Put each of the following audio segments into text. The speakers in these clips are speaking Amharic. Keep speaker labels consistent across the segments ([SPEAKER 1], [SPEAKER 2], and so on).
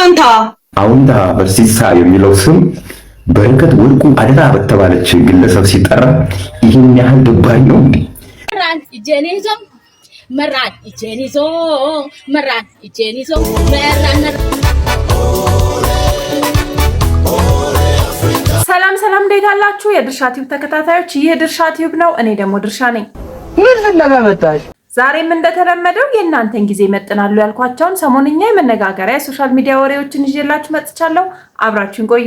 [SPEAKER 1] አውንታ በርሲሳ የሚለው ስም በረከት ወርቁ አደራ በተባለች ግለሰብ ሲጠራ ይሄን ያህል ድባይ ነው እንዴ?
[SPEAKER 2] ሰላም ሰላም፣ እንዴት አላችሁ የድርሻ ቲዩብ ተከታታዮች? ይህ ድርሻ ቲዩብ ነው። እኔ ደግሞ ድርሻ ነኝ።
[SPEAKER 3] ምን ለማመጣሽ
[SPEAKER 2] ዛሬም እንደተለመደው የእናንተን ጊዜ ይመጥናሉ ያልኳቸውን ሰሞንኛ የመነጋገሪያ ሶሻል ሚዲያ ወሬዎችን ይዤላችሁ መጥቻለሁ። አብራችሁን ቆዩ።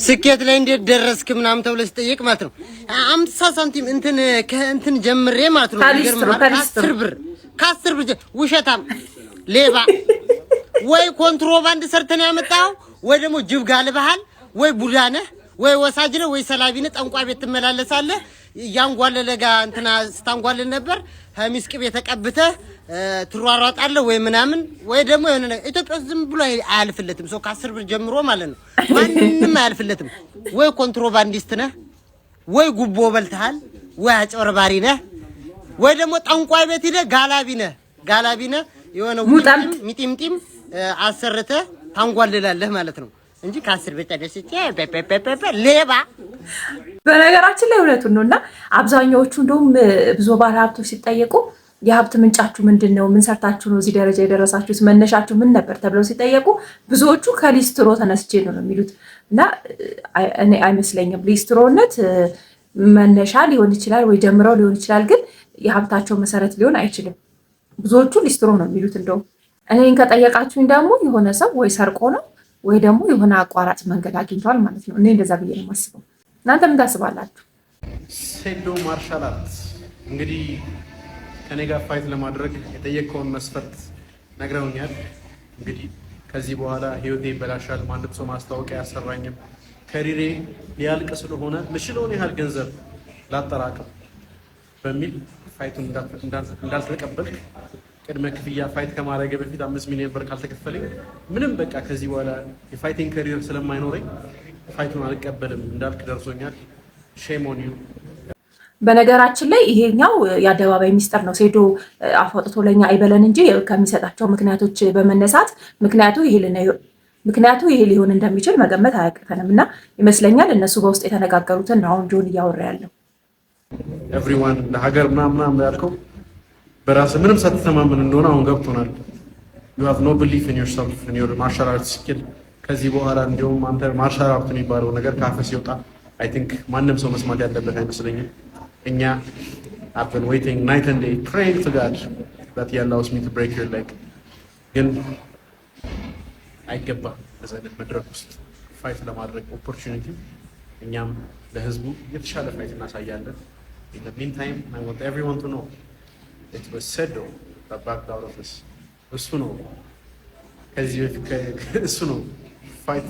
[SPEAKER 3] ስኬት ላይ እንዴት ደረስክ ምናምን ተብሎ ሲጠየቅ ማለት ነው 50 ሳንቲም እንትን ጀምሬ ማለት ነው ከ10 ብር ውሸታም ሌባ ወይ ኮንትሮባንድ ሰርተን ያመጣው ወይ ደግሞ ጅብ ጋልበሃል ወይ ቡዳ ነህ ወይ ወሳጅ ነህ ወይ ሰላቢ ነህ። ጠንቋይ ቤት ትመላለሳለህ። ያንጓለለ ጋ እንትና ስታንጓለል ነበር ሀሚስ ቅቤ ተቀብተህ ትሯሯጣለህ ወይ ምናምን ወይ ደግሞ የሆነ ነገር ኢትዮጵያ ዝም ብሎ አያልፍለትም። ሰው ከ10 ብር ጀምሮ ማለት ነው ማንንም አያልፍለትም። ወይ ኮንትሮባንዲስት ነህ ወይ ጉቦ በልተሃል ወይ አጭበርባሪ ነህ ወይ ደግሞ ጠንቋይ ቤት ሄደህ ጋላቢ ነህ የሆነ ሚጢምጢም አሰርተህ ታንጓልላለህ ማለት ነው እንጂ ከ10 ብር ተደስቼ ሌባ።
[SPEAKER 2] በነገራችን ላይ እውነቱን ነውና አብዛኛዎቹ እንደውም ብዙ ባለ ሀብቶች ሲጠየቁ የሀብት ምንጫችሁ ምንድነው? ምን ሰርታችሁ ነው እዚህ ደረጃ የደረሳችሁት? መነሻችሁ ምን ነበር ተብለው ሲጠየቁ ብዙዎቹ ከሊስትሮ ተነስቼ ነው የሚሉት። እና እኔ አይመስለኝም ሊስትሮነት መነሻ ሊሆን ይችላል ወይ ጀምረው ሊሆን ይችላል፣ ግን የሀብታቸው መሰረት ሊሆን አይችልም። ብዙዎቹ ሊስትሮ ነው የሚሉት። እንደውም እኔን ከጠየቃችሁኝ ደግሞ የሆነ ሰው ወይ ሰርቆ ነው ወይ ደግሞ የሆነ አቋራጭ መንገድ አግኝቷል ማለት ነው። እኔ እንደዛ ብዬ ነው የማስበው። እናንተ ምን ታስባላችሁ?
[SPEAKER 4] ሴዶ ማርሻል አርት እንግዲህ ከኔ ጋር ፋይት ለማድረግ የጠየቀውን መስፈርት ነግረውኛል። እንግዲህ ከዚህ በኋላ ህይወቴ ይበላሻል፣ ማንም ሰው ማስታወቂያ ያሰራኝም፣ ከሪሬ ሊያልቅ ስለሆነ ምሽለውን ያህል ገንዘብ ላጠራቅም በሚል ፋይቱን እንዳልተቀበልክ ቅድመ ክፍያ ፋይት ከማድረግ በፊት 5 ሚሊዮን ብር ካልተከፈለኝ ምንም በቃ ከዚህ በኋላ የፋይቲንግ ካሪየር ስለማይኖረኝ ፋይቱን አልቀበልም እንዳልክ ደርሶኛል። ሼም ኦን ዩ።
[SPEAKER 2] በነገራችን ላይ ይሄኛው የአደባባይ ሚስጥር ነው። ሴዶ አፎጥቶ ለኛ አይበለን እንጂ ከሚሰጣቸው ምክንያቶች በመነሳት ምክንያቱ ይሄ ሊሆን እንደሚችል መገመት አያቅተንም እና ይመስለኛል እነሱ በውስጥ የተነጋገሩትን ነው አሁን ጆን እያወራ ያለው።
[SPEAKER 4] ኤቭሪዋን ለሀገር ምናምን ያልከው በራስህ ምንም ሳትተማመን እንደሆነ አሁን ገብቶናል። you have no belief in yourself in your martial arts skill። ከዚህ በኋላ እንዲሁም አንተ ማርሻል አርት የሚባለው ነገር ካፈ ሲወጣ I think ማንም ሰው መስማት ያለበት አይመስለኝም። እኛ I've been waiting night and day praying to God that he allows me to break your leg። ግን አይገባም በዚህ አይነት መድረክ ውስጥ ፋይት ለማድረግ ኦፖርቹኒቲ እኛም ለህዝቡ የተሻለ ፋይት እናሳያለን። in the meantime I want everyone to know it was Sedo that backed out of this። እሱ ነው ከዚህ በፊት እሱ ነው ፋይት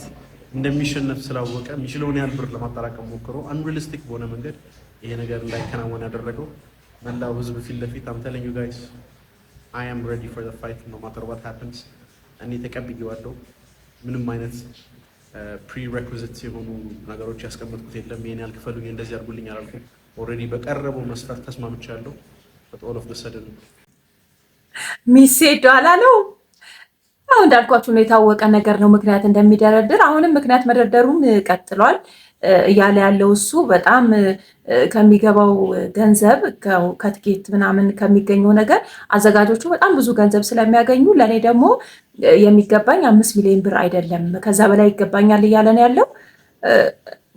[SPEAKER 4] እንደሚሸነፍ ስላወቀ የሚችለውን ያህል ብር ለማጠራቀም ሞክሮ አንሪሊስቲክ በሆነ መንገድ ይሄ ነገር እንዳይከናወን ያደረገው። መላው ህዝብ ፊት ለፊት I'm telling you guys I am ready for the fight no matter what happens። እኔ ተቀብዬዋለሁ። ምንም አይነት ፕሪሬኩዚትስ የሆኑ ነገሮች ያስቀመጥኩት የለም። ይሄን ያልከፈሉኝ እንደዚህ አድርጉልኝ አላልኩም። ኦልሬዲ በቀረበው መስፈርት ተስማምቻለሁ። but all of the sudden
[SPEAKER 2] ሚሴዶ አላለው። አሁን እንዳልኳችሁ ነው የታወቀ ነገር ነው ምክንያት እንደሚደረድር። አሁንም ምክንያት መደርደሩን ቀጥሏል እያለ ያለው እሱ በጣም ከሚገባው ገንዘብ ከትኬት ምናምን ከሚገኘው ነገር አዘጋጆቹ በጣም ብዙ ገንዘብ ስለሚያገኙ ለእኔ ደግሞ የሚገባኝ 5 ሚሊዮን ብር አይደለም ከዛ በላይ ይገባኛል እያለ ነው ያለው።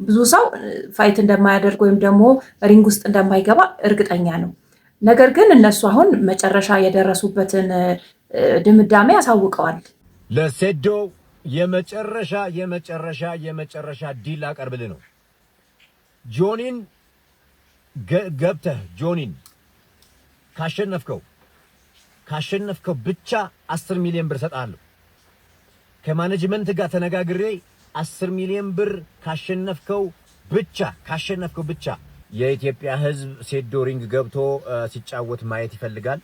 [SPEAKER 2] ብዙ ሰው ፋይት እንደማያደርግ ወይም ደግሞ ሪንግ ውስጥ እንደማይገባ እርግጠኛ ነው። ነገር ግን እነሱ አሁን መጨረሻ የደረሱበትን ድምዳሜ ያሳውቀዋል።
[SPEAKER 5] ለሴዶ የመጨረሻ ዲል አቀርብልህ ነው። ጆኒን ገብተህ ጆኒን ካሸነፍከው ብቻ 10 ሚሊዮን ብር ሰጣለሁ። ከማኔጅመንት ጋር ተነጋግሬ 10 ሚሊዮን ብር ካሸነፍከው ብቻ የኢትዮጵያ ሕዝብ ሴዶ ሪንግ ገብቶ ሲጫወት ማየት ይፈልጋል።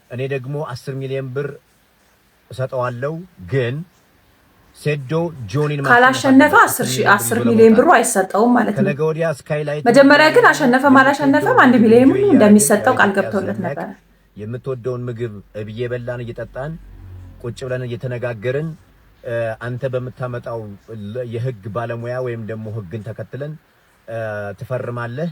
[SPEAKER 5] እኔ ደግሞ 10 ሚሊዮን ብር እሰጠዋለሁ። ግን ሴዶ ጆኒን
[SPEAKER 2] ካላሸነፈ 10 ሚሊዮን ብሩ አይሰጠውም ማለት ነው።
[SPEAKER 5] ከነገ ወዲያ ስካይላይት
[SPEAKER 2] መጀመሪያ ግን አሸነፈም አላሸነፈም 1 ሚሊዮን ብሩ እንደሚሰጠው ቃል ገብቶለት ነበር።
[SPEAKER 5] የምትወደውን ምግብ እብዬ በላን እየጠጣን ቁጭ ብለን እየተነጋገርን አንተ በመታመጣው የህግ ባለሙያ ወይም ደግሞ ህግን ተከትለን ትፈርማለህ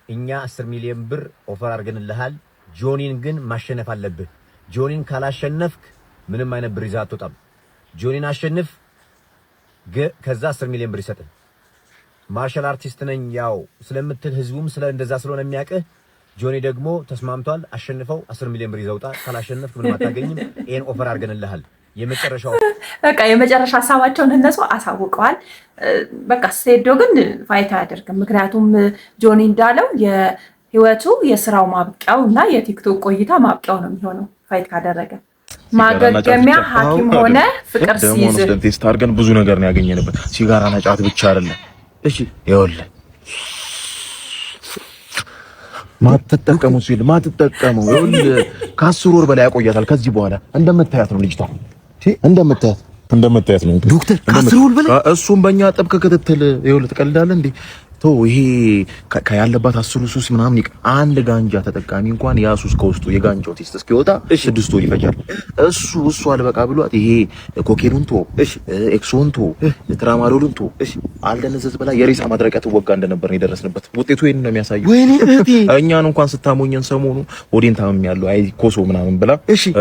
[SPEAKER 5] እኛ 10 ሚሊዮን ብር ኦፈር አድርገንልሃል ጆኒን ግን ማሸነፍ አለብህ ጆኒን ካላሸነፍክ ምንም አይነት ብር ይዘህ አትወጣም ጆኒን አሸንፍ ከዛ 10 ሚሊዮን ብር ይሰጥህ ማርሻል አርቲስት ነኝ ያው ስለምትል ህዝቡም ስለ እንደዛ ስለሆነ የሚያቀህ ጆኒ ደግሞ ተስማምቷል አሸንፈው 10 ሚሊዮን ብር ይዘውጣ ካላሸነፍክ ምንም አታገኝም ይሄን ኦፈር አድርገንልሃል የመጨረሻው
[SPEAKER 2] በቃ የመጨረሻ ሐሳባቸውን እነሱ አሳውቀዋል በቃ ሴዶ ግን ፋይት አያደርግም ምክንያቱም ጆኒ እንዳለው የህይወቱ የስራው ማብቂያው እና የቲክቶክ ቆይታ ማብቂያው ነው የሚሆነው ፋይት ካደረገ ማገገሚያ ሐኪም ሆነ ፍቅር ሲይዝ
[SPEAKER 6] ቴስት አድርገን ብዙ ነገር ነው ያገኘንበት ሲጋራና ጫት ብቻ አይደለም እሺ ይኸውልህ ማትጠቀሙ ሲል ማትጠቀሙ ይኸውልህ ከ10 ወር በላይ ያቆያታል ከዚህ በኋላ እንደምታያት ነው ልጅቷ እንደምታያት ነው
[SPEAKER 5] ዶክተር ከ10 ወር በላይ
[SPEAKER 6] እሱም በእኛ ጥብቅ ክትትል ይኸውልህ ትቀልዳለህ እንዴ ቶ ይሄ ከያለባት 10 ሱስ ምናምን አንድ ጋንጃ ተጠቃሚ እንኳን ያ ሱስ ከውስጡ የጋንጃው ቴስት እስኪወጣ 6 ወር ይፈጃል እሱ አልበቃ ብሏት ይሄ ኮኬኑን ቶ ኤክሶን ቶ ትራማዶልን ቶ አልደነዘዝ በላይ የሬሳ ማድረቂያ ትወጋ እንደነበር ነው የደረስንበት ውጤቱ ይሄን ነው የሚያሳየው
[SPEAKER 5] ወይኔ እህቴ
[SPEAKER 6] እኛን እንኳን ስታሞኘን ሰሞኑ ሆዴን ታመም ያለው አይ ኮሶ ምናምን ብላ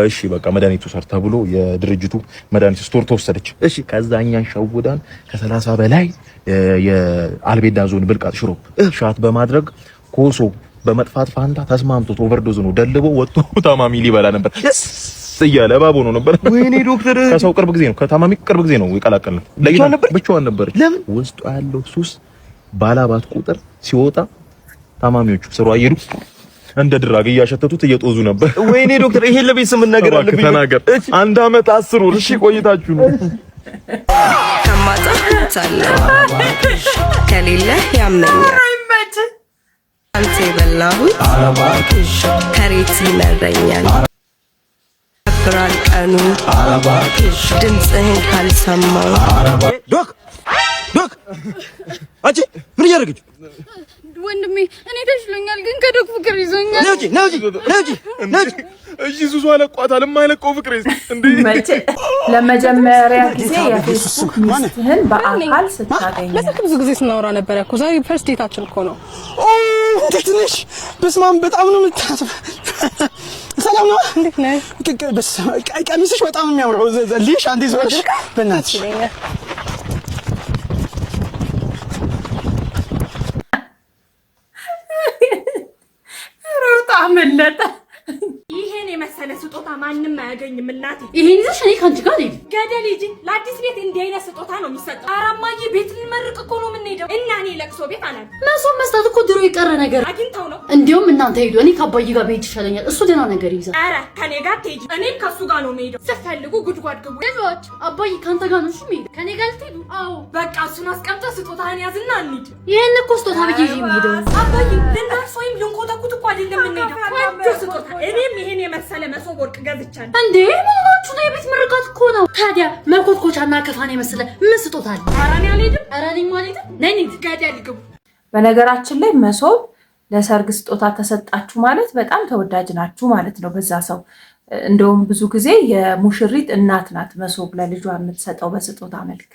[SPEAKER 6] እሺ በቃ መድኃኒቱ ሰርታ ብሎ የድርጅቱ መድኃኒት ስቶር ተወሰደች ከዛ እኛን ሸውዳን ከ30 በላይ የአልቤንዳዞን ብልቃጥ ሽሮ ሻት በማድረግ ኮሶ በመጥፋት ፋንታ ተስማምቶት ኦቨርዶዝ ነው ደልቦ ወጥቶ ታማሚ ሊበላ ነበር እያለ ባቦ ነው ነበር
[SPEAKER 5] ወይኔ ዶክተር
[SPEAKER 6] ከሰው ቅርብ ጊዜ ነው ከታማሚ ቅርብ ጊዜ ነው ይቀላቀልነው ብቻዋን ነበር
[SPEAKER 5] ለምን
[SPEAKER 6] ውስጡ ያለው ሱስ ባላባት ቁጥር ሲወጣ ታማሚዎቹ ስሩ አየሩ እንደ ድራግ እያሸተቱት እየጦዙ ነበር
[SPEAKER 5] ወይኔ ዶክተር ይሄን ለቤተሰብ ነገር አለብኝ
[SPEAKER 6] ተናገር 1 አመት 10 ወር እሺ ቆይታችሁ ነው
[SPEAKER 7] ከማጣታለው ከሌለ ያመኛል አንተ በላሁት ከሬት ይመረኛል ብራል ቀኑ ድምጽህን ካልሰማው
[SPEAKER 5] ዶክ አንቺ ምን እያደረግሽ
[SPEAKER 8] ወንድሜ እኔ ተሽሎኛል ግን ከዶክ ፍቅር ይዞኛል
[SPEAKER 6] ነጂ እሺ ሱሱ አለቋታል የማይለቀው ፍቅር እንዴ
[SPEAKER 2] ለመጀመሪያ ጊዜ የፌስቡክ ሚስትህን በአካል ስታገኝ
[SPEAKER 8] ለስልክ ብዙ ጊዜ ስናወራ ነበር እኮ ዛሬ ፈርስት ዴታችን እኮ ነው
[SPEAKER 9] ትንሽ በስማም በጣም ነው የምታስብ ሰላም ነው
[SPEAKER 8] እንዴት ነህ
[SPEAKER 9] ቀሚስሽ በጣም የሚያምረው ልሽ አንዴ ዘወርሽ በእናትሽ
[SPEAKER 2] ሩጣ መለጠ
[SPEAKER 10] ይሄን የመሰለ ስጦታ ማንንም አያገኝም እናቴ
[SPEAKER 8] ይሄን ይዘሽ እኔ ካንቺ ጋር ልሂድ
[SPEAKER 10] ገደል ሂጂ ለአዲስ ቤት እንዲህ አይነት ስጦታ ነው የሚሰጠው ኧረ እማዬ ቤት ልንመርቅ እኮ ነው የምንሄደው እና እኔ ለቅሶ ቤት አላል
[SPEAKER 8] መሶብ መስጠት እኮ ድሮ የቀረ ነገር
[SPEAKER 10] አግኝተው ነው
[SPEAKER 8] እንዲያውም እናንተ ሄዱ እኔ ከአባዬ ጋር ብሄድ ይሻለኛል እሱ ደህና ነገር ይይዛል
[SPEAKER 10] ኧረ ከኔ ጋር ትሄጂ እኔም ከሱ ጋር ነው የምሄደው ስትፈልጉ ጉድጓድ ግቡ
[SPEAKER 8] ልጆች አባዬ ካንተ ጋር ነው እሺ የምሄደው ከኔ ጋር ልትሄዱ አዎ
[SPEAKER 10] በቃ እሱን አስቀምጠህ ስጦታህን ያዝና እንሂድ
[SPEAKER 8] ይሄን እኮ ስጦታ ብዬ ይዤ የምሄደው
[SPEAKER 10] አባዬ ልናርስ ወይም ልንኮተኩት እኮ አይደለም የምንሄደው ቆንጆ ስጦታ እኔም ይሄን የመሰለ መሶብ ወርቅ ገዝቻለሁ
[SPEAKER 8] እንዴ ማማችሁ ነው የቤት ምርቃት እኮ ነው ታዲያ መኮትኮቻና ከፋን የመሰለ ምን ስጦታ አለ
[SPEAKER 10] ኧረ እኔ አልሄድም
[SPEAKER 8] ኧረ እኔም አልሄድም
[SPEAKER 10] ነኝ ገደል ግቡ
[SPEAKER 2] በነገራችን ላይ መሶብ ለሰርግ ስጦታ ተሰጣችሁ ማለት በጣም ተወዳጅ ናችሁ ማለት ነው በዛ ሰው እንደውም ብዙ ጊዜ የሙሽሪት እናት ናት መሶብ ለልጇ የምትሰጠው በስጦታ መልክ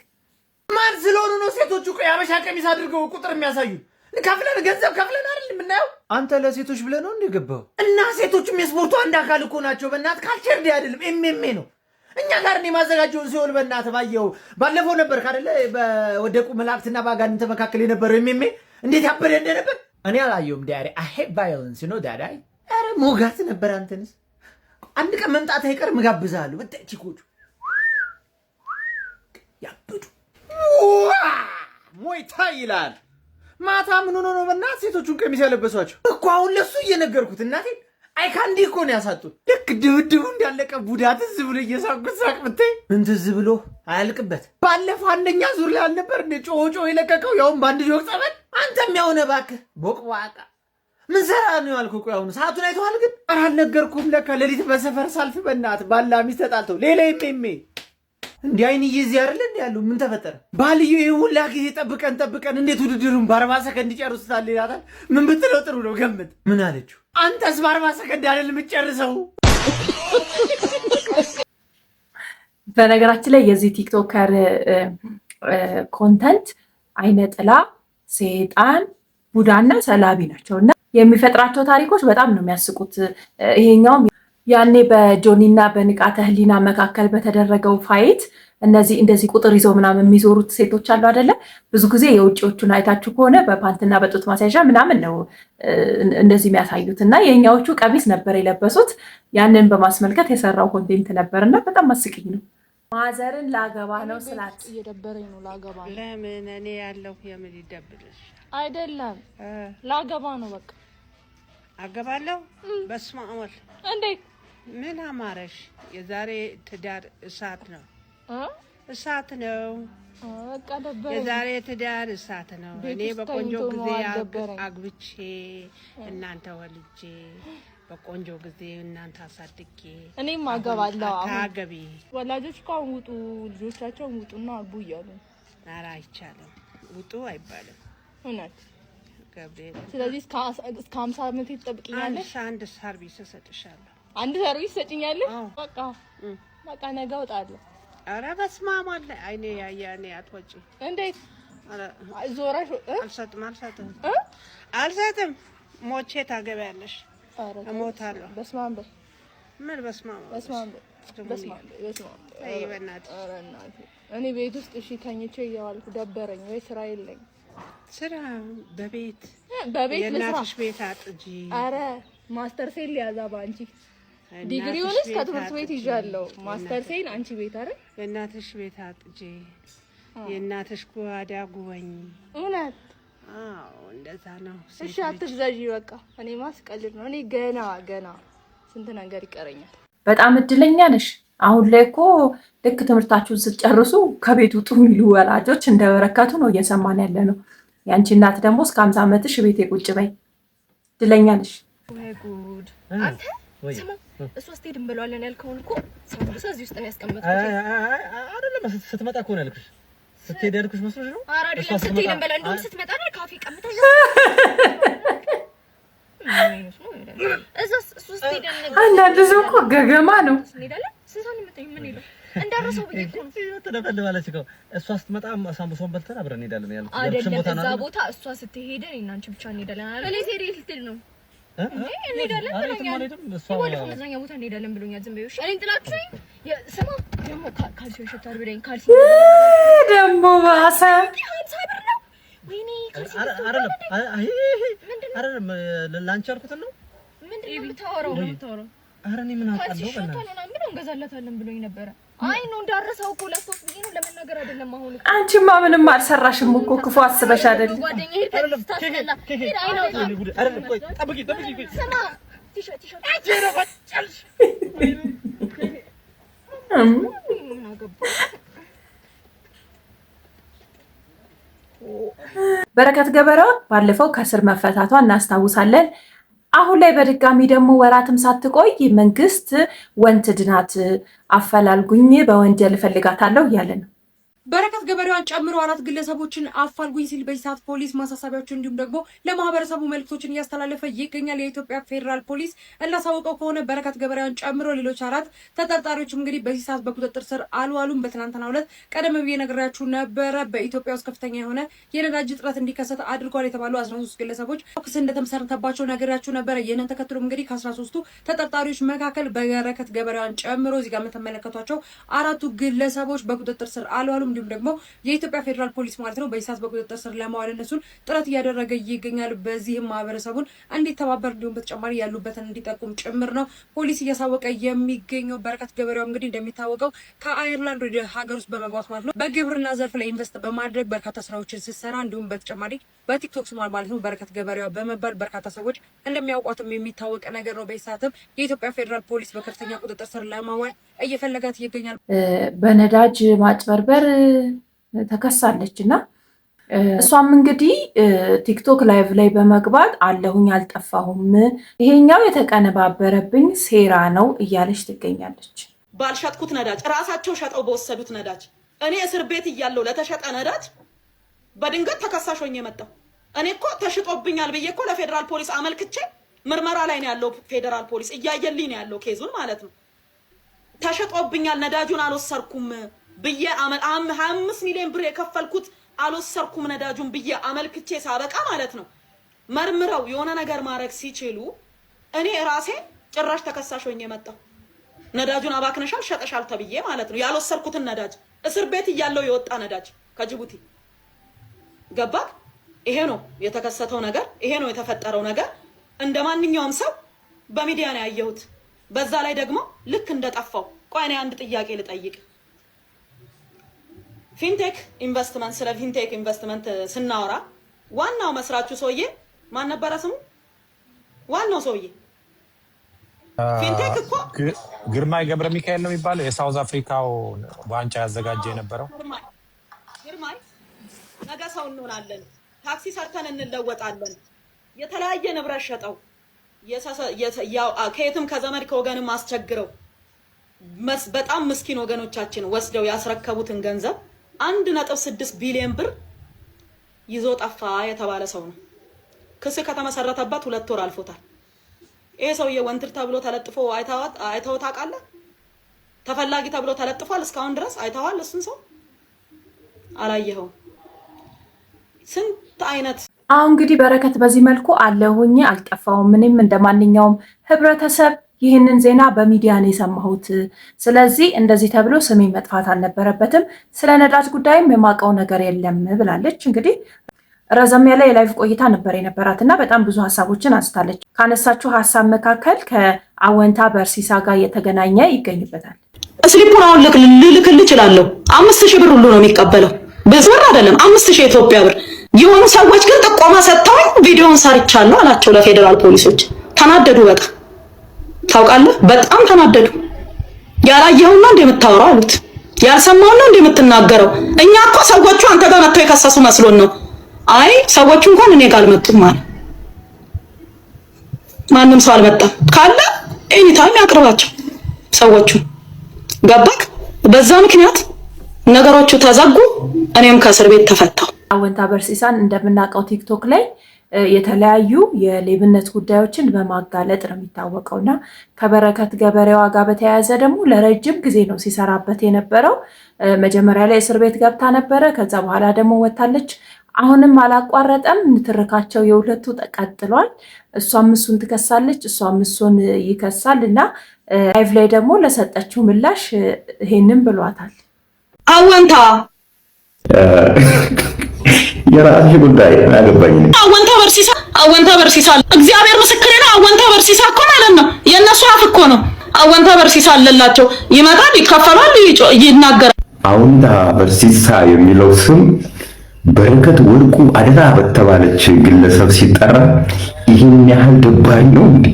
[SPEAKER 9] ማን ስለሆኑ ነው ሴቶቹ ያበሻ ቀሚስ አድርገው ቁጥር የሚያሳዩ ከፍለን ገንዘብ ከፍለን አይደል የምናየው
[SPEAKER 5] አንተ ለሴቶች ብለህ ነው እንደ ገባው
[SPEAKER 9] እና ሴቶችም የስፖርቱ አንድ አካል እኮ ናቸው በእናት ካልቸር ዲ አይደለም ኤምኤምኤ ነው እኛ ጋር እኔ ማዘጋጀውን ሲሆን በእናት ባየው ባለፈው ነበር ካደለ በወደቁ መላእክትና ባጋንንት መካከል የነበረው ኤምኤምኤ እንዴት ያበደ እንደነበር እኔ አላየውም ዳሪ አይ ሄት ቫዮለንስ ኖ ዳዳይ አረ ሞጋት ነበር አንተንስ አንድ ቀን መምጣት አይቀር መጋብዛለሁ በተቺኮቹ ያበዱ ሞይታ ይላል ማታ ምን ሆኖ ነው በእናት ሴቶቹን ቀሚስ ያለበሷቸው እኮ አሁን ለሱ እየነገርኩት እናቴ አይካንዲ እኮ ነው ያሳጡት ልክ ድብድቡ እንዳለቀ ቡዳ ትዝ ብሎ እየሳቁት ሳቅ ብታይ ምን ትዝ ብሎ አያልቅበት ባለፈው አንደኛ ዙር ላይ አልነበር እንደ ጮጮ የለቀቀው ያውን ባንድ ጆክ ጸበል አንተም ያውነ እባክህ ቦቅቧቃ ምን ሰራ ነው ያልኩህ ቆይ አሁን ሰዓቱን አይተዋል ግን ኧረ አልነገርኩም ለካ ሌሊት በሰፈር ሳልፍ በእናት ባላ ሚስት ተጣልተው ሌላ ይሜ እንዴ አይን ይዚህ አይደል እንዴ ያሉ ምን ተፈጠረ ባልዩ ይሁላ ጊዜ ጠብቀን እንዴት ውድድሩን በ40 ሰከንድ ይጨርሱታል ይላታል ምን ብትለው ጥሩ ነው ገምት ምን አለችው አንተስ በ40 ሰከንድ አይደል የምትጨርሰው
[SPEAKER 2] በነገራችን ላይ የዚህ ቲክቶከር ኮንተንት አይነ ጥላ፣ ሴጣን፣ ቡዳና ሰላቢ ናቸው እና የሚፈጥራቸው ታሪኮች በጣም ነው የሚያስቁት። ይሄኛውም ያኔ በጆኒና በንቃተ ህሊና መካከል በተደረገው ፋይት እነዚህ እንደዚህ ቁጥር ይዘው ምናምን የሚዞሩት ሴቶች አሉ አይደለ? ብዙ ጊዜ የውጭዎቹን አይታችሁ ከሆነ በፓንትና በጡት ማስያዣ ምናምን ነው እንደዚህ የሚያሳዩት እና የኛዎቹ ቀሚስ ነበር የለበሱት። ያንን በማስመልከት የሰራው ኮንቴንት ነበርና በጣም አስቂኝ ነው። ማዘርን ላገባ ነው ስላት
[SPEAKER 11] እየደበረኝ ነው። ላገባ ነው።
[SPEAKER 10] ለምን እኔ ያለሁ የምን ይደብርሽ?
[SPEAKER 11] አይደለም ላገባ ነው። በቃ
[SPEAKER 10] አገባለሁ። በስመ አብ ወልድ።
[SPEAKER 11] እንዴት
[SPEAKER 10] ምን አማረሽ? የዛሬ ትዳር እሳት ነው፣ እሳት ነው።
[SPEAKER 11] በቃ ደበረኝ።
[SPEAKER 10] የዛሬ ትዳር እሳት ነው። እኔ በቆንጆ ጊዜ አግብቼ እናንተ ወልጄ በቆንጆ ጊዜ እናንተ አሳድጌ
[SPEAKER 11] እኔም አገባለሁ።
[SPEAKER 10] አታገቢ።
[SPEAKER 11] ወላጆች እኮ ውጡ፣ ልጆቻቸውን ውጡና አግቡ እያሉ።
[SPEAKER 10] ኧረ አይቻልም፣ ውጡ አይባልም።
[SPEAKER 11] እውነት
[SPEAKER 10] ገብርኤል።
[SPEAKER 11] ስለዚህ እስከ 50 ዓመት ትጠብቂኛለሽ?
[SPEAKER 10] አንድ ሰርቪስ እሰጥሻለሁ።
[SPEAKER 11] አንድ ሰርቪስ ሰጪኛለሽ? በቃ ነገ እወጣለሁ።
[SPEAKER 10] ኧረ በስመ አብ አለ አይኔ ያያኔ አትወጪ።
[SPEAKER 11] እንዴት ዞራሽ?
[SPEAKER 10] አልሰጥም። ሞቼ ታገቢያለሽ። እሞታለሁ።
[SPEAKER 11] በስመ አብ በል።
[SPEAKER 10] ምን በስመ አብ? አይ በእናትሽ።
[SPEAKER 11] ኧረ እናቴ እኔ ቤት ውስጥ እሺ ተኝቼ እየዋልኩ ደበረኝ። ወይ ስራ የለኝ።
[SPEAKER 10] ስራ በቤት
[SPEAKER 11] የእናትሽ
[SPEAKER 10] ቤት አጥጂ።
[SPEAKER 11] ኧረ ማስተር ሴል ያዛ ባንቺ ዲግሪውንስ ከትምህርት ቤት ይዣለሁ። ማስተር ሴል አንቺ ቤት አይደል?
[SPEAKER 10] የእናትሽ ቤት አጥጂ። የእናትሽ ጓዳ ጉበኝ።
[SPEAKER 11] እውነት?
[SPEAKER 10] አዎ እንደዛ ነው።
[SPEAKER 11] እሺ አትብዛጂ። በቃ እኔ ማስቀልድ ነው። እኔ ገና ስንት ነገር ይቀረኛል።
[SPEAKER 2] በጣም እድለኛ ነሽ። አሁን ላይ እኮ ልክ ትምህርታችሁን ስትጨርሱ ከቤት ውጡ የሚሉ ወላጆች እንደበረከቱ ነው እየሰማን ያለ ነው። ያንቺ እናት ደግሞ እስከ 50 ዓመትሽ ቤት ቁጭ በይ። እድለኛ ነሽ።
[SPEAKER 12] ወይ ጉድ! አንተ ስማ፣ እሱ ስትሄድ እንበለዋለን ያልከውን እኮ ሳምቡሳ እዚህ ውስጥ ነው ያስቀመጥኩት።
[SPEAKER 5] አይደለም ስትመጣ እኮ ነው ያልኩሽ። ስትሄድ ያልኩሽ መስሎሽ ነው?
[SPEAKER 12] ኧረ አይደለም፣ ስትሄድ እንበላ። እንደውም ስትመጣ ነው ካፌ ቀምታ
[SPEAKER 2] አንዳንድ ሰው እኮ ገገማ ነው።
[SPEAKER 12] እንዳረሰው ብዬ እኮ
[SPEAKER 5] ተደበልባለች እኮ እሷ ስትመጣ ሳምቡሳውን በልተን አብረን እንሄዳለን ያልኩት።
[SPEAKER 12] አይደለም እዛ ቦታ እሷ ስትሄድ እና አንቺ ብቻ እንሄዳለን አለ። እኔ ሴሪ ልትል ነው እንሄዳለን ብሎኛል። ባለፈው መዝናኛ ቦታ እንሄዳለን ብሎኛል። ዝም በይው እሺ። እኔን ጥላችሁ ስማ፣ ደግሞ ካልሲ ሸታር ብለኝ ካልሲ
[SPEAKER 2] ደግሞ ባሰ።
[SPEAKER 12] ወይኔ ካልሲ
[SPEAKER 5] አይደለም ላንቺ አልኩት ነው።
[SPEAKER 12] ምንድን ነው የምታወራው?
[SPEAKER 5] ኧረ እኔ ምን አውቃለሁ።
[SPEAKER 12] ምን እንገዛላታለን ብሎኝ ነበረ። አይ ነው እንዳረሰው እኮ ለስቶስ ብዬ ነው ለመናገር አይደለም። አሁን
[SPEAKER 2] አንቺማ ምንም አልሰራሽም እኮ ክፉ አስበሽ አይደለም።
[SPEAKER 12] ጓደኛዬ ታስተላ
[SPEAKER 5] ጠብቂ
[SPEAKER 12] ስማ
[SPEAKER 2] በረከት ገበሬዋ ባለፈው ከስር መፈታቷ እናስታውሳለን። አሁን ላይ በድጋሚ ደግሞ ወራትም ሳትቆይ መንግስት ወንትድ ናት አፈላልጉኝ በወንጀል እፈልጋታለሁ እያለ ነው።
[SPEAKER 13] በረከት ገበሬዋን ጨምሮ 4 ግለሰቦችን አፋልጉኝ ሲል በዚህ ሰዓት ፖሊስ ማሳሰቢያዎችን እንዲሁም ደግሞ ለማህበረሰቡ መልእክቶችን እያስተላለፈ ይገኛል። የኢትዮጵያ ፌዴራል ፖሊስ እንዳሳወቀው ከሆነ በረከት ገበሬዋን ጨምሮ ሌሎች 4 ተጠርጣሪዎችም እንግዲህ በዚህ ሰዓት በቁጥጥር ስር አልዋሉም። በትናንትናው ዕለት ቀደም ብዬ ነግሬያችሁ ነበረ። በኢትዮጵያ ውስጥ ከፍተኛ የሆነ የነዳጅ እጥረት እንዲከሰት አድርጓል የተባሉ 13 ግለሰቦች ክስ እንደተመሰረተባቸው ነግሬያችሁ ነበረ። ይህንን ተከትሎ እንግዲህ ከ13ቱ ተጠርጣሪዎች መካከል በረከት ገበሬዋን ጨምሮ እዚህ ጋር የምትመለከቷቸው 4ቱ ግለሰቦች በቁጥጥር ስር አልዋሉም። እንዲሁም ደግሞ የኢትዮጵያ ፌዴራል ፖሊስ ማለት ነው በዚህ ሰዓት በቁጥጥር ስር ለማዋል እነሱን ጥረት እያደረገ ይገኛል። በዚህም ማህበረሰቡን እንዲተባበር እንዲሁም በተጨማሪ ያሉበትን እንዲጠቁም ጭምር ነው ፖሊስ እያሳወቀ የሚገኘው። በረከት ገበሬው እንግዲህ እንደሚታወቀው ከአየርላንድ ወደ ሀገር ውስጥ በመግባት ማለት ነው በግብርና ዘርፍ ላይ ኢንቨስት በማድረግ በርካታ ስራዎችን ስትሰራ እንዲሁም በተጨማሪ በቲክቶክ ስሟል ማለት ነው በረከት ገበሬዋ በመባል በርካታ ሰዎች እንደሚያውቋትም የሚታወቅ ነገር ነው። በዚህ ሰዓትም የኢትዮጵያ ፌዴራል ፖሊስ በከፍተኛ ቁጥጥር ስር ለማዋል እየፈለጋት ይገኛል።
[SPEAKER 2] በነዳጅ ማጭበርበር ተከሳለች እና እሷም እንግዲህ ቲክቶክ ላይቭ ላይ በመግባት አለሁኝ አልጠፋሁም፣ ይሄኛው የተቀነባበረብኝ ሴራ ነው እያለች ትገኛለች።
[SPEAKER 14] ባልሸጥኩት ነዳጅ ራሳቸው ሸጠው በወሰዱት ነዳጅ እኔ እስር ቤት እያለሁ ለተሸጠ ነዳጅ በድንገት ተከሳሽ ሆኜ የመጣው እኔ እኮ ተሽጦብኛል ብዬ እኮ ለፌዴራል ፖሊስ አመልክቼ ምርመራ ላይ ነው ያለው። ፌዴራል ፖሊስ እያየልኝ ነው ያለው ኬዙን ማለት ነው። ተሸጦብኛል ነዳጁን አልወሰርኩም ብዬ 25 ሚሊዮን ብር የከፈልኩት አልወሰርኩም ነዳጁን ብዬ አመልክቼ ሳበቃ ማለት ነው መርምረው የሆነ ነገር ማድረግ ሲችሉ እኔ ራሴ ጭራሽ ተከሳሽ ሆኜ መጣሁ። ነዳጁን አባክነሻል ሸጠሻል ተብዬ ማለት ነው ያልወሰርኩትን ነዳጅ እስር ቤት እያለው የወጣ ነዳጅ ከጅቡቲ ገባ። ይሄ ነው የተከሰተው ነገር፣ ይሄ ነው የተፈጠረው ነገር። እንደማንኛውም ሰው በሚዲያ ነው ያየሁት። በዛ ላይ ደግሞ ልክ እንደጠፋው ቆይ እኔ አንድ ጥያቄ ልጠይቅ። ፊንቴክ ኢንቨስትመንት ስለ ፊንቴክ ኢንቨስትመንት ስናወራ ዋናው መስራቹ ሰውዬ ማን ነበረ ስሙ? ዋናው ሰውዬ ፊንቴክ እኮ
[SPEAKER 15] ግርማይ ገብረ ሚካኤል ነው የሚባለው የሳውዝ አፍሪካው ዋንጫ ያዘጋጀ የነበረው።
[SPEAKER 14] ግርማይ ነገ ሰው እንሆናለን፣ ታክሲ ሰርተን እንለወጣለን። የተለያየ ንብረት ሸጠው ከየትም ከዘመድ ከወገንም አስቸግረው በጣም ምስኪን ወገኖቻችን ወስደው ያስረከቡትን ገንዘብ 1.6 ቢሊዮን ብር ይዞ ጠፋ የተባለ ሰው ነው። ክስ ከተመሰረተበት 2 ወር አልፎታል። ይሄ ሰውዬ ወንትር ተብሎ ተለጥፎ አይተው ታውቃለህ? ተፈላጊ ተብሎ ተለጥፏል። እስካሁን ድረስ አይተዋል? እሱን ሰው አላየኸው? ስንት አይነት
[SPEAKER 2] አሁን እንግዲህ በረከት በዚህ መልኩ አለሁኝ አልጠፋውም። ምንም እንደማንኛውም ህብረተሰብ ይህንን ዜና በሚዲያ ነው የሰማሁት። ስለዚህ እንደዚህ ተብሎ ስሜ መጥፋት አልነበረበትም። ስለ ነዳጅ ጉዳይም የማውቀው ነገር የለም ብላለች። እንግዲህ ረዘም ያለ የላይቭ ቆይታ ነበር የነበራት እና በጣም ብዙ ሀሳቦችን አንስታለች። ካነሳችሁ ሀሳብ መካከል ከአወንታ በርሲሳ ጋር የተገናኘ ይገኝበታል።
[SPEAKER 14] ስሊፑን አሁን ልልክልህ እችላለሁ። 5000 ብር ሁሉ ነው የሚቀበለው። ብዙ ብር አይደለም፣ 5000 የኢትዮጵያ ብር። የሆኑ ሰዎች ግን ጥቆማ ሰጥተውኝ ቪዲዮን ሰርቻለሁ አላቸው ለፌደራል ፖሊሶች። ተናደዱ። በጣም ታውቃለህ፣ በጣም ተናደዱ። ያላየኸው ነው እንደ የምታወራው አሉት። ያልሰማው ነው እንደ የምትናገረው። እኛ እኮ ሰዎቹ አንተ ጋር መጥተው የከሰሱ መስሎን ነው። አይ ሰዎቹ እንኳን እኔ ጋር አልመጡም ማለት ማንም ሰው አልመጣም ካለ ኤኒታይም ያቅርባቸው ሰዎቹ። ገባክ? በዛ ምክንያት ነገሮቹ ተዘጉ። እኔም ከእስር ቤት ተፈታሁ።
[SPEAKER 2] አወንታ በርሲሳን እንደምናውቀው ቲክቶክ ላይ የተለያዩ የሌብነት ጉዳዮችን በማጋለጥ ነው የሚታወቀው እና ከበረከት ገበሬዋ ጋር በተያያዘ ደግሞ ለረጅም ጊዜ ነው ሲሰራበት የነበረው። መጀመሪያ ላይ እስር ቤት ገብታ ነበረ። ከዛ በኋላ ደግሞ ወታለች። አሁንም አላቋረጠም። ንትርካቸው የሁለቱ ቀጥሏል። እሷም እሱን ትከሳለች፣ እሷም እሱን ይከሳል እና ላይቭ ላይ ደግሞ ለሰጠችው ምላሽ ይሄንን ብሏታል።
[SPEAKER 14] አወንታ
[SPEAKER 1] የራስሽ ጉዳይ አያገባኝ።
[SPEAKER 14] አወንታ በርሲሳ እግዚአብሔር ምስክሬ ነው። አወንታ በርሲሳ እኮ ማለት ነው የእነሱ አፍ እኮ ነው። አወንታ በርሲሳ አለላቸው። ይመጣል፣ ይከፈላል፣ ይናገራል።
[SPEAKER 1] አወንታ በርሲሳ የሚለው ስም በረከት ወርቁ አደራ በተባለች ግለሰብ ሲጠራ ይህን ያህል ደባሪ ነው እንዴ?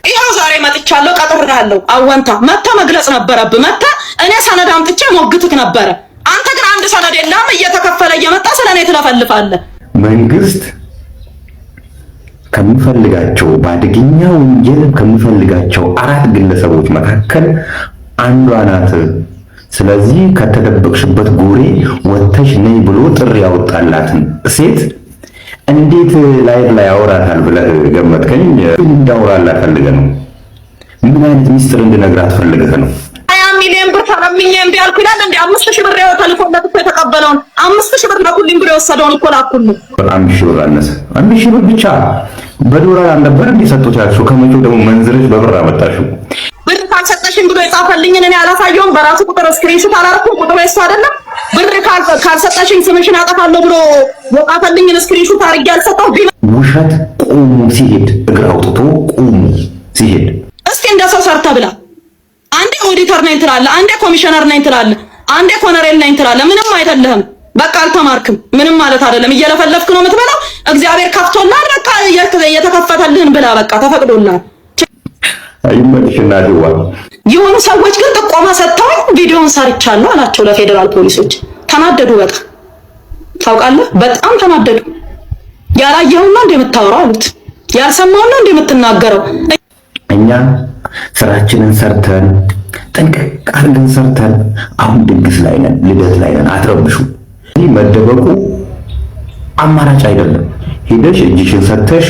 [SPEAKER 14] ይኸው ዛሬ መጥቻለሁ፣ ቀጥሬሃለሁ። አወንታ መተህ መግለጽ ነበረብህ። መተህ እኔ ሰነድ አምጥቼ ሞግትክ ነበረ። አንተ ግን አንድ ሰነድ የለም፣ እየተከፈለ እየመጣ ስለኔ ትለፈልፋለህ።
[SPEAKER 1] መንግስት ከሚፈልጋቸው በአደገኛ ወንጀል ከሚፈልጋቸው 4 ግለሰቦች መካከል አንዷ ናት። ስለዚህ ከተደበቅሽበት ጎሬ ወተሽ ነይ ብሎ ጥሪ ያወጣላትን ሴት እንዴት ላይቭ ላይ ያወራታል ብለህ ገመትከኝ? እንዳወራላት ፈልገህ ነው? ምን አይነት ሚስጥር እንድነግራት ፈልገህ ነው?
[SPEAKER 14] 20 ሚሊዮን ብር ተለምኜ እምቢ አልኩ ይላል እንዴ? 5000 ብር ተልኮለት እኮ የተቀበለውን 5000 ብር ላኩልኝ ብሎ የወሰደውን እኮ ላኩልኝ። 5000 ብር አነሰ። 1000 ብር ብቻ በዶላር አልነበረ እንዲሰጡት ያልሽው? ከመቼው ደግሞ መንዝረሽ በብር አመጣሽው? ብር ካልሰጠሽኝ ብሎ የጻፈልኝን እኔ አላሳየውም። በራሱ ቁጥር ስክሪንሾት አላረኩም። ቁጥሩ እሱ አይደለም። ብር ካልሰጠሽኝ ስምሽን አጠፋለሁ ብሎ የጻፈልኝን ስክሪንሾት አድርጌ አልሰጠው።
[SPEAKER 1] ውሸት ቆሞ ሲሄድ እግር አውጥቶ ቆሞ ሲሄድ
[SPEAKER 14] እስኪ እንደ ሰው ሰርተ ብላ። አንዴ ኦዲተር ነኝ ትላለህ፣ አንዴ ኮሚሽነር ነኝ ትላለህ፣ አንዴ ኮሎኔል ነኝ ትላለህ። ምንም አይደለህም። በቃ አልተማርክም። ምንም ማለት አይደለም። እየለፈለፍክ ነው የምትበላው። እግዚአብሔር ከፍቶልሃል። በቃ የተከፈተልህን ብላ። በቃ ተፈቅዶልሃል።
[SPEAKER 1] አይመልሽና ደዋ
[SPEAKER 14] የሆኑ ሰዎች ግን ጥቆማ ሰጥተውኝ ቪዲዮን ሰርቻለሁ አላቸው ለፌደራል ፖሊሶች። ተናደዱ። በጣም ታውቃለህ፣ በጣም ተናደዱ። ያላየኸው ነው እንደ የምታወራው አሉት። ያልሰማው ነው እንደ የምትናገረው።
[SPEAKER 1] እኛ ስራችንን ሰርተን ጠንቀቅ አድርገን ሰርተን አሁን ድግስ ላይ ነን፣ ልደት ላይ ነን። አትረብሹ። ይህ መደበቁ አማራጭ አይደለም። ሄደሽ እጅሽን ሰተሽ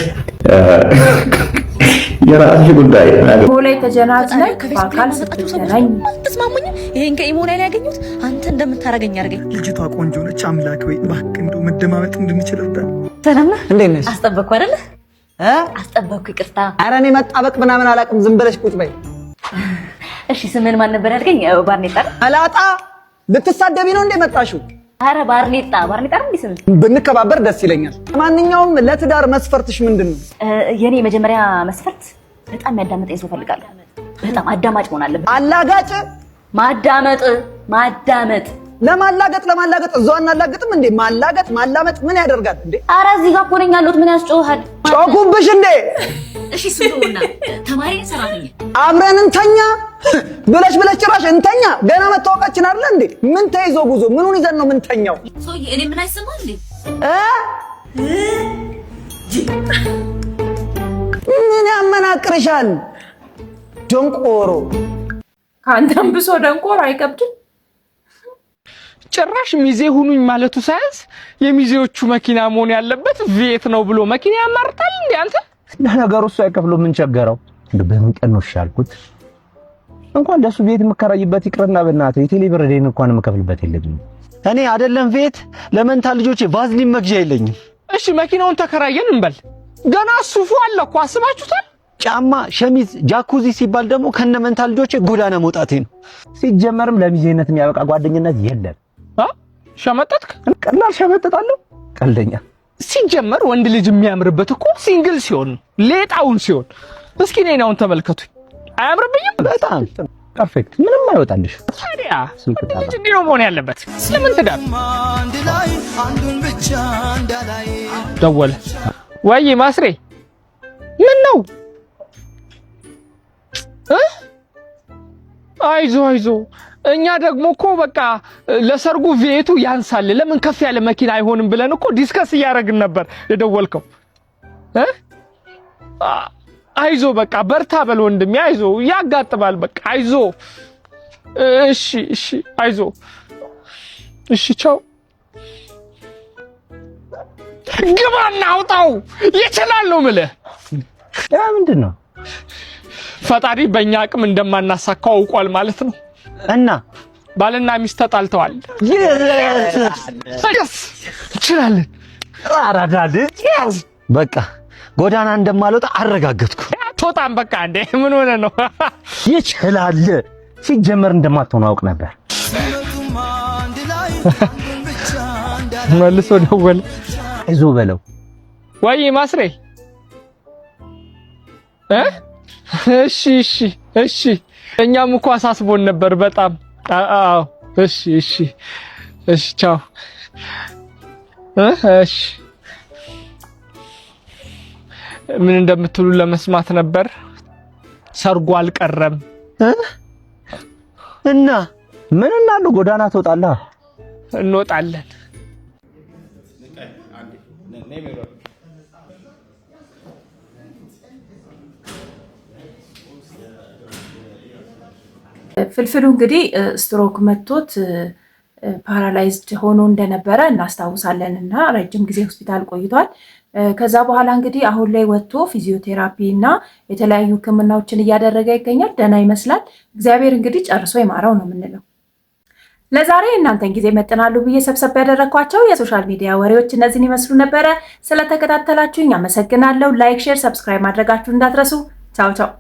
[SPEAKER 1] የራስሽ ጉዳይ።
[SPEAKER 2] ኢሞ ላይ ተጀናጅነን በአካል ስትገናኝ
[SPEAKER 16] ተስማሙኝ። ይሄን ከኢሞ ላይ ያገኙት አንተ እንደምታረገኝ አድርገኝ።
[SPEAKER 17] ልጅቷ ቆንጆ ነች። አምላክ ወይ እባክህ እንደው መደማመጥ እንድንችል እርዳን።
[SPEAKER 16] ሰላም ነህ?
[SPEAKER 17] እንዴት ነሽ?
[SPEAKER 16] አስጠበቅኩ አይደለ? አስጠበቅኩ። ይቅርታ።
[SPEAKER 17] ኧረ እኔ መጣበቅ ምናምን አላውቅም። ዝም ብለሽ ቁጭ በይ።
[SPEAKER 16] እሺ ስምን ማን ነበር ያልከኝ? ባርኔጣ።
[SPEAKER 17] አላጣ ልትሳደቢ ነው እንዴ መጣሽው?
[SPEAKER 16] አረ ባርኔጣ ነው እንዴ ስም?
[SPEAKER 17] ብንከባበር ደስ ይለኛል። ማንኛውም ለትዳር መስፈርትሽ ምንድን ነው?
[SPEAKER 16] የኔ መጀመሪያ መስፈርት በጣም ያዳመጠኝ ሰው ፈልጋለሁ። በጣም አዳማጭ መሆን አለበት።
[SPEAKER 17] አላጋጭ
[SPEAKER 16] ማዳመጥ
[SPEAKER 17] ለማላገጥ እዛው አናላግጥም እንዴ? ማላመጥ ምን ያደርጋል እንዴ?
[SPEAKER 16] አረ እዚህ ጋር እኮ ነኝ ያለሁት። ምን ያስጮሃል?
[SPEAKER 17] ጮኩብሽ እንዴ?
[SPEAKER 16] እሺ ስሙና ተማሪ ሰራተኛ
[SPEAKER 17] አብረን እንተኛ ብለሽ ጭራሽ እንተኛ። ገና መታወቃችን አይደለ እንዴ? ምን ተይዞ ጉዞ ምኑን ይዘን ነው ምን ተኛው?
[SPEAKER 16] ሶዬ እኔ ምን አይሰማል እንዴ?
[SPEAKER 17] ምን ያመናቅርሻል? ደንቆሮ
[SPEAKER 2] ከአንተም ብሶ ደንቆሮ አይከብድም።
[SPEAKER 18] ጭራሽ ሚዜ ሁኑኝ ማለቱ ሳያንስ የሚዜዎቹ መኪና መሆን ያለበት ቪኤት ነው ብሎ መኪና ያማርጣል እንዴ አንተ?
[SPEAKER 5] ለነገሩ እሱ አይከፍሎ ምን ቸገረው? በምን ቀን ነው ሻልኩት? እንኳን ለሱ ቤት የምከራይበት ይቅርና በእናትህ የቴሌ ብር ደን እንኳን የምከፍልበት የለኝም።
[SPEAKER 9] እኔ አይደለም ቤት ለመንታ ልጆቼ ቫዝሊን መግዣ የለኝም።
[SPEAKER 18] እሺ መኪናውን ተከራየን እንበል፣ ገና ሱፉ አለ እኮ አስባችሁታል?
[SPEAKER 9] ጫማ፣ ሸሚዝ፣ ጃኩዚ ሲባል ደግሞ ከነመንታ ልጆቼ ጎዳና መውጣቴ ነው።
[SPEAKER 5] ሲጀመርም ለሚዜነት የሚያበቃ ጓደኝነት የለም።
[SPEAKER 18] ሸመጠጥክ?
[SPEAKER 5] ቀላል ሸመጠጣለሁ። ቀልደኛ።
[SPEAKER 18] ሲጀመር ወንድ ልጅ የሚያምርበት እኮ ሲንግል ሲሆን ሌጣውን ሲሆን። እስኪ እኔን አሁን ተመልከቱኝ፣ አያምርብኝም?
[SPEAKER 5] በጣም ፐርፌክት፣ ምንም አይወጣልሽ።
[SPEAKER 18] ታዲያ ልጅ እንዲህ ነው መሆን ያለበት። ለምን ትዳር ደወለ ወይ ማስሬ? ምን ነው? አይዞ እኛ ደግሞ እኮ በቃ ለሰርጉ ቪኤቱ ያንሳል፣ ለምን ከፍ ያለ መኪና አይሆንም ብለን እኮ ዲስከስ እያደረግን ነበር የደወልከው። አይዞ በቃ በርታ በል ወንድሜ፣ አይዞ ያጋጥማል። በቃ አይዞ። እሺ አይዞ። እሺ ቻው። ግባና አውጣው ይችላል ነው የምልህ።
[SPEAKER 5] ያ ምንድን ነው?
[SPEAKER 18] ፈጣሪ በእኛ አቅም እንደማናሳካው አውቋል ማለት ነው።
[SPEAKER 5] እና
[SPEAKER 18] ባልና ሚስት ተጣልተዋል። እንችላለን።
[SPEAKER 5] አራዳድ በቃ ጎዳና እንደማልወጣ አረጋገጥኩ።
[SPEAKER 18] አትወጣም በቃ እንዴ? ምን ሆነ ነው?
[SPEAKER 5] ይችላል። ሲጀመር እንደማትሆን አውቅ ነበር።
[SPEAKER 18] መልሶ ደወለ።
[SPEAKER 5] አይዞ በለው
[SPEAKER 18] ወይ ማስሬ። እሺ እኛም እኮ አሳስቦን ነበር በጣም። አዎ እሺ ቻው። እሺ ምን እንደምትሉ ለመስማት ነበር። ሰርጉ አልቀረም
[SPEAKER 5] እና ምን እናለው? ጎዳና ትወጣለህ?
[SPEAKER 18] እንወጣለን።
[SPEAKER 2] ፍልፍሉ እንግዲህ ስትሮክ መቶት ፓራላይዝድ ሆኖ እንደነበረ እናስታውሳለን እና ረጅም ጊዜ ሆስፒታል ቆይቷል። ከዛ በኋላ እንግዲህ አሁን ላይ ወጥቶ ፊዚዮቴራፒ እና የተለያዩ ሕክምናዎችን እያደረገ ይገኛል። ደህና ይመስላል። እግዚአብሔር እንግዲህ ጨርሶ ይማረው ነው የምንለው። ለዛሬ እናንተን ጊዜ መጥናሉ ብዬ ሰብሰብ ያደረኳቸው የሶሻል ሚዲያ ወሬዎች እነዚህን ይመስሉ ነበረ። ስለተከታተላችሁኝ አመሰግናለሁ። ላይክ፣ ሼር፣ ሰብስክራይብ ማድረጋችሁ እንዳትረሱ። ቻው ቻው።